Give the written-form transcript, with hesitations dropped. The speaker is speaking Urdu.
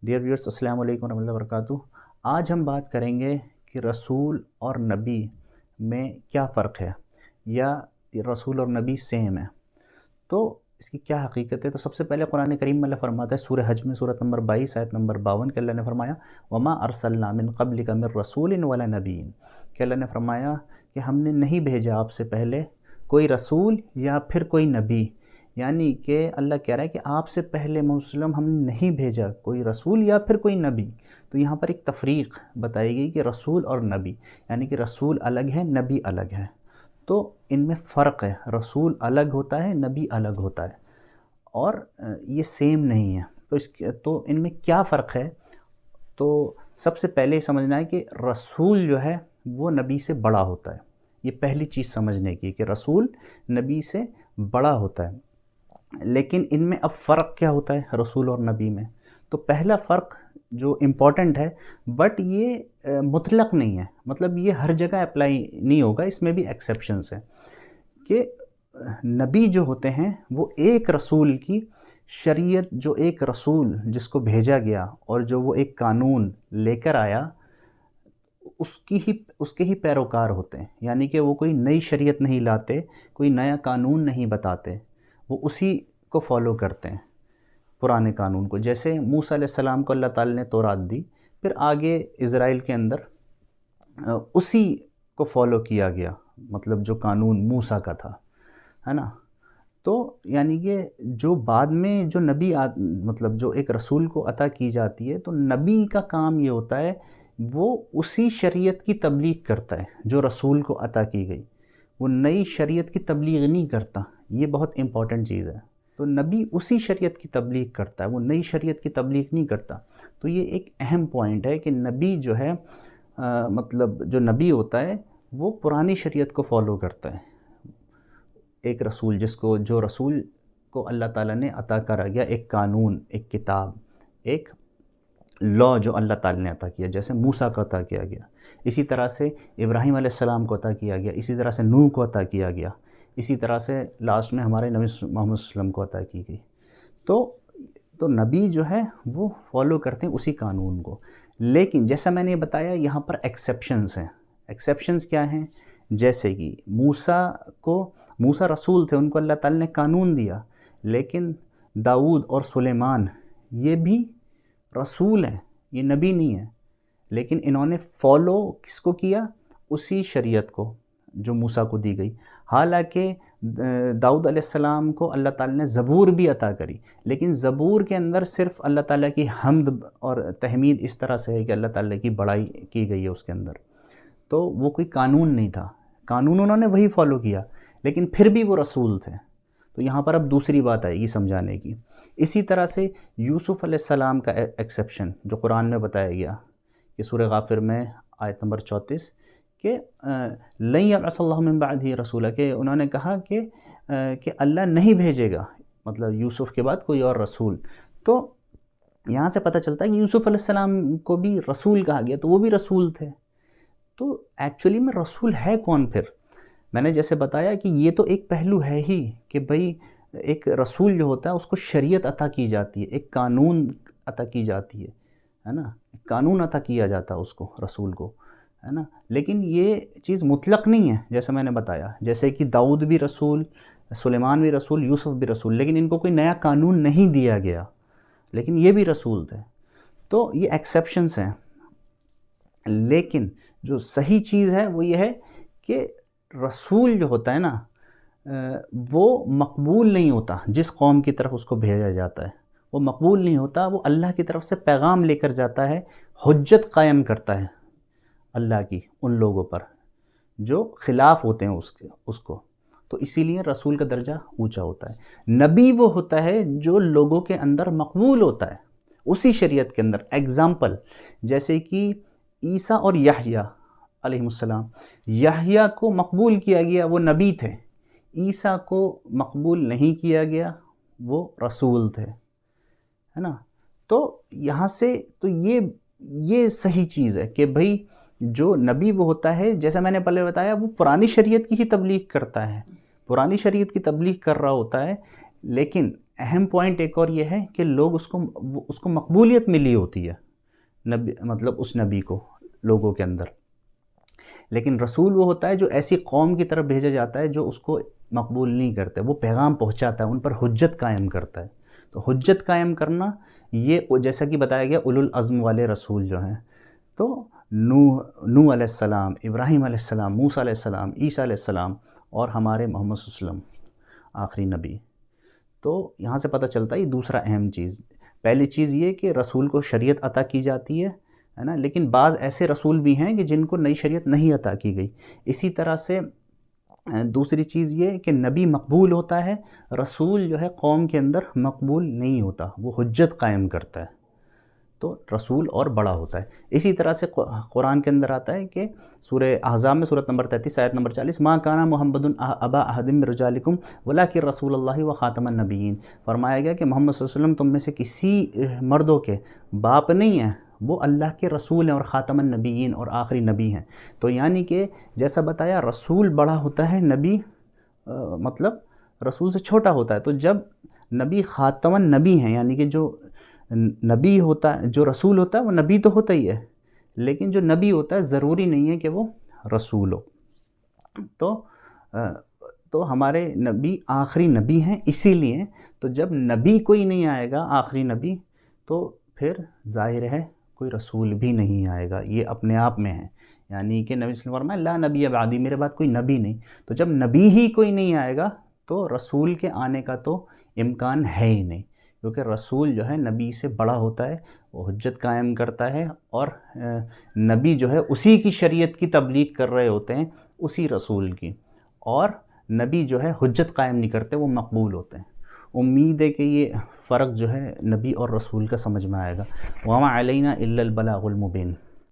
ڈیئر ویورس، السلام علیکم ورحمۃ اللہ وبرکاتہ۔ آج ہم بات کریں گے کہ رسول اور نبی میں کیا فرق ہے، یا رسول اور نبی سیم ہے تو اس کی کیا حقیقت ہے۔ تو سب سے پہلے قرآن کریم میں اللہ فرماتا ہے سورہ حج میں سورۃ نمبر 22 آیت نمبر 52 کہ اللہ نے فرمایا وما ارسلنا من قبلک من رسول ولا نبی، کہ اللہ نے فرمایا کہ ہم نے نہیں بھیجا آپ سے پہلے کوئی رسول یا پھر کوئی نبی، یعنی کہ اللہ کہہ رہا ہے کہ آپ سے پہلے مسلم ہم نے نہیں بھیجا کوئی رسول یا پھر کوئی نبی۔ تو یہاں پر ایک تفریق بتائی گئی کہ رسول اور نبی، یعنی کہ رسول الگ ہے، نبی الگ ہے، تو ان میں فرق ہے، رسول الگ ہوتا ہے، نبی الگ ہوتا ہے، اور یہ سیم نہیں ہے۔ تو ان میں کیا فرق ہے؟ تو سب سے پہلے سمجھنا ہے کہ رسول جو ہے وہ نبی سے بڑا ہوتا ہے، یہ پہلی چیز سمجھنے کی کہ رسول نبی سے بڑا ہوتا ہے۔ لیکن ان میں اب فرق کیا ہوتا ہے رسول اور نبی میں؟ تو پہلا فرق جو امپورٹنٹ ہے، بٹ یہ مطلق نہیں ہے، مطلب یہ ہر جگہ اپلائی نہیں ہوگا، اس میں بھی ایکسیپشنز ہیں، کہ نبی جو ہوتے ہیں وہ ایک رسول کی شریعت، جو ایک رسول جس کو بھیجا گیا اور جو وہ ایک قانون لے کر آیا، اس کے ہی پیروکار ہوتے ہیں، یعنی کہ وہ کوئی نئی شریعت نہیں لاتے، کوئی نیا قانون نہیں بتاتے، وہ اسی کو فالو کرتے ہیں، پرانے قانون کو۔ جیسے موسیٰ علیہ السلام کو اللہ تعالی نے تورات دی، پھر آگے اسرائیل کے اندر اسی کو فالو کیا گیا، مطلب جو قانون موسیٰ کا تھا، ہے نا۔ تو یعنی کہ جو بعد میں جو نبی مطلب جو ایک رسول کو عطا کی جاتی ہے، تو نبی کا کام یہ ہوتا ہے وہ اسی شریعت کی تبلیغ کرتا ہے جو رسول کو عطا کی گئی، وہ نئی شریعت کی تبلیغ نہیں کرتا، یہ بہت امپورٹنٹ چیز ہے۔ تو نبی اسی شریعت کی تبلیغ کرتا ہے، وہ نئی شریعت کی تبلیغ نہیں کرتا۔ تو یہ ایک اہم پوائنٹ ہے کہ نبی جو ہے مطلب جو نبی ہوتا ہے وہ پرانی شریعت کو فالو کرتا ہے، ایک رسول جو رسول کو اللہ تعالیٰ نے عطا کرا گیا، ایک قانون، ایک کتاب، ایک لا جو اللہ تعالیٰ نے عطا کیا، جیسے موسیٰ کو عطا کیا گیا، اسی طرح سے ابراہیم علیہ السلام کو عطا کیا گیا، اسی طرح سے نوح کو عطا کیا گیا، اسی طرح سے لاسٹ میں ہمارے نبی محمد صلی اللہ علیہ وسلم کو عطا کی گئی۔ تو نبی جو ہے وہ فالو کرتے ہیں اسی قانون کو، لیکن جیسا میں نے بتایا یہاں پر ایکسیپشنز ہیں۔ ایکسیپشنز کیا ہیں؟ جیسے کہ موسیٰ رسول تھے، ان کو اللہ تعالیٰ نے قانون دیا، لیکن داؤد اور سلیمان یہ بھی رسول ہیں، یہ نبی نہیں ہے، لیکن انہوں نے فالو کس کو کیا؟ اسی شریعت کو جو موسیٰ کو دی گئی۔ حالانکہ داؤد علیہ السلام کو اللہ تعالیٰ نے زبور بھی عطا کری، لیکن زبور کے اندر صرف اللہ تعالیٰ کی حمد اور تحمید اس طرح سے ہے کہ اللہ تعالیٰ کی بڑائی کی گئی ہے اس کے اندر، تو وہ کوئی قانون نہیں تھا، قانون انہوں نے وہی فالو کیا، لیکن پھر بھی وہ رسول تھے۔ تو یہاں پر اب دوسری بات آئے گی سمجھانے کی۔ اسی طرح سے یوسف علیہ السلام کا ایکسیپشن جو قرآن میں بتایا گیا کہ سورہ غافر میں آیت نمبر 34 کہ لن یبعث اللہ من بعدہ رسولا، کہ انہوں نے کہا کہ اللہ نہیں بھیجے گا، مطلب یوسف کے بعد کوئی اور رسول۔ تو یہاں سے پتہ چلتا ہے کہ یوسف علیہ السلام کو بھی رسول کہا گیا، تو وہ بھی رسول تھے۔ تو ایکچولی میں رسول ہے کون پھر؟ میں نے جیسے بتایا کہ یہ تو ایک پہلو ہے ہی کہ بھئی ایک رسول جو ہوتا ہے اس کو شریعت عطا کی جاتی ہے، ایک قانون عطا کی جاتی ہے نا، ایک قانون عطا کیا جاتا ہے اس کو، رسول کو، ہے نا۔ لیکن یہ چیز مطلق نہیں ہے، جیسے میں نے بتایا، جیسے کہ داؤد بھی رسول، سلیمان بھی رسول، یوسف بھی رسول، لیکن ان کو کوئی نیا قانون نہیں دیا گیا، لیکن یہ بھی رسول تھے۔ تو یہ ایکسیپشنز ہیں، لیکن جو صحیح چیز ہے وہ یہ ہے کہ رسول جو ہوتا ہے نا وہ مقبول نہیں ہوتا، جس قوم کی طرف اس کو بھیجا جاتا ہے وہ مقبول نہیں ہوتا، وہ اللہ کی طرف سے پیغام لے کر جاتا ہے، حجت قائم کرتا ہے اللہ کی ان لوگوں پر جو خلاف ہوتے ہیں اس کو، تو اسی لیے رسول کا درجہ اونچا ہوتا ہے۔ نبی وہ ہوتا ہے جو لوگوں کے اندر مقبول ہوتا ہے اسی شریعت کے اندر۔ ایگزامپل جیسے کہ عیسیٰ اور یحییٰ علیہ السلام، یحییٰ کو مقبول کیا گیا، وہ نبی تھے، عیسیٰ کو مقبول نہیں کیا گیا، وہ رسول تھے، ہے نا۔ تو یہاں سے تو یہ صحیح چیز ہے کہ بھئی جو نبی وہ ہوتا ہے، جیسا میں نے پہلے بتایا، وہ پرانی شریعت کی ہی تبلیغ کرتا ہے، پرانی شریعت کی تبلیغ کر رہا ہوتا ہے، لیکن اہم پوائنٹ ایک اور یہ ہے کہ لوگ اس کو مقبولیت ملی ہوتی ہے، نبی مطلب اس نبی کو لوگوں کے اندر، لیکن رسول وہ ہوتا ہے جو ایسی قوم کی طرف بھیجا جاتا ہے جو اس کو مقبول نہیں کرتے، وہ پیغام پہنچاتا ہے، ان پر حجت قائم کرتا ہے۔ تو حجت قائم کرنا یہ جیسا کہ بتایا گیا اولو العزم والے رسول جو ہیں، تو نوح علیہ السلام، ابراہیم علیہ السلام، موسیٰ علیہ السلام، عیسیٰ علیہ السلام، اور ہمارے محمد صلی اللہ علیہ وسلم آخری نبی۔ تو یہاں سے پتہ چلتا ہے یہ دوسرا اہم چیز، پہلی چیز یہ کہ رسول کو شریعت عطا کی جاتی ہے نا، لیکن بعض ایسے رسول بھی ہیں کہ جن کو نئی شریعت نہیں عطا کی گئی۔ اسی طرح سے دوسری چیز یہ کہ نبی مقبول ہوتا ہے، رسول جو ہے قوم کے اندر مقبول نہیں ہوتا، وہ حجت قائم کرتا ہے، تو رسول اور بڑا ہوتا ہے۔ اسی طرح سے قرآن کے اندر آتا ہے کہ سورہ احزاب میں سورۃ نمبر 33 آیت نمبر 40، ما کان محمد ابا احد من رجالکم ولکن رسول اللہ و خاتم النبیین، فرمایا گیا کہ محمد صلی اللہ علیہ وسلم تم میں سے کسی مردوں کے باپ نہیں ہیں، وہ اللہ کے رسول ہیں اور خاتم النبیین اور آخری نبی ہیں۔ تو یعنی کہ جیسا بتایا رسول بڑا ہوتا ہے، نبی مطلب رسول سے چھوٹا ہوتا ہے۔ تو جب نبی خاتم النبی ہیں، یعنی کہ جو نبی ہوتا ہے، جو رسول ہوتا ہے وہ نبی تو ہوتا ہی ہے، لیکن جو نبی ہوتا ہے ضروری نہیں ہے کہ وہ رسول ہو۔ تو ہمارے نبی آخری نبی ہیں، اسی لیے تو جب نبی کوئی نہیں آئے گا آخری نبی، تو پھر ظاہر ہے کوئی رسول بھی نہیں آئے گا، یہ اپنے آپ میں ہے۔ یعنی کہ نبی صلی اللہ علیہ وسلم فرمایا لا نبی بعدی، میرے بعد کوئی نبی نہیں۔ تو جب نبی ہی کوئی نہیں آئے گا تو رسول کے آنے کا تو امکان ہے ہی نہیں، کیونکہ رسول جو ہے نبی سے بڑا ہوتا ہے، وہ حجت قائم کرتا ہے، اور نبی جو ہے اسی کی شریعت کی تبلیغ کر رہے ہوتے ہیں، اسی رسول کی، اور نبی جو ہے حجت قائم نہیں کرتے، وہ مقبول ہوتے ہیں۔ امید ہے کہ یہ فرق جو ہے نبی اور رسول کا سمجھ میں آئے گا۔ وَمَا عَلَيْنَا إِلَّا الْبَلَاغُ الْمُبِينُ۔